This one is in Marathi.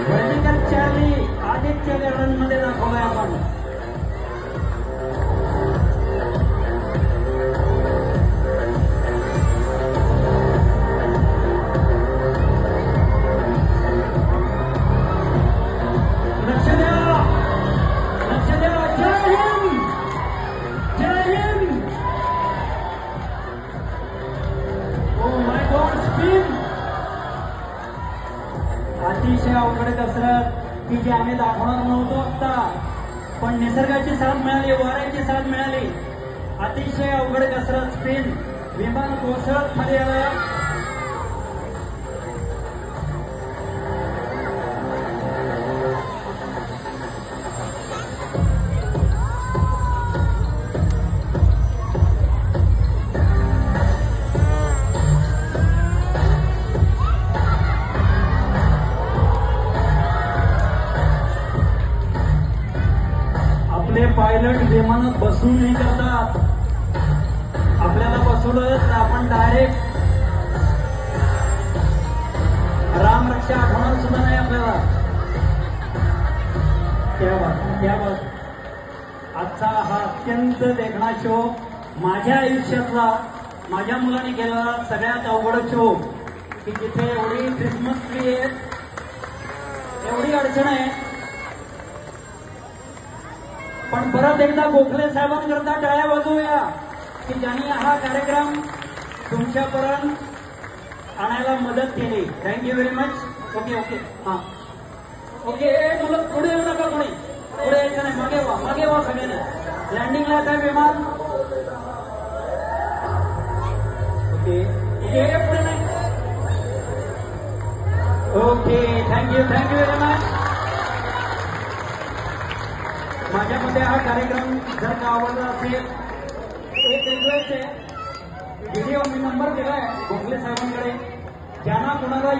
वर्टिकल चार्ली आदित्य गार्डन मध्ये दाखवलाय आपण. लक्ष द्या, लक्ष द्या. जय हिंद, जय Hind. Oh my God, spin. अतिशय अवघड कसरत की जी आम्ही दाखवणार नव्हतो आता, पण निसर्गाची साथ मिळाली, वाऱ्याची साथ मिळाली. अतिशय अवघड कसरत स्पिन. विमान कोसळत खाली आलं. आपले पायलट विमानात बसून हे करतात. आपल्याला बसवलं तर आपण डायरेक्ट रामरक्षा आठवणार सुद्धा नाही आपल्याला. क्या बात, क्या बात. आजचा हा अत्यंत देखणा शो, माझ्या आयुष्यातला, माझ्या मुलाने केलेला सगळ्यात अवघड शो, की जिथे एवढी क्रिसमस ट्री आहे, एवढी अडचण आहे. पण परत एकदा गोखले साहेबांकरता टाळ्या वाजवूया की ज्यांनी हा कार्यक्रम तुमच्यापर्यंत आणायला मदत केली. Thank you very much. Okay okay, हा ओके. मुलं पुढे येऊ नका, कोणी पुढे यायचं नाही, मागे व्हा, मागे व्हा सगळ्यांनी. लँडिंगला आहे विमान. ओके ओके, पुढे नाही. Okay, thank you, thank you very much. माझ्या मते हा कार्यक्रम जर का आवडला असेल, एक रिक्वेस्ट आहे, व्हिडिओ मी नंबर दिलाय गोखले साहेबांकडे, ज्यांना कोणाला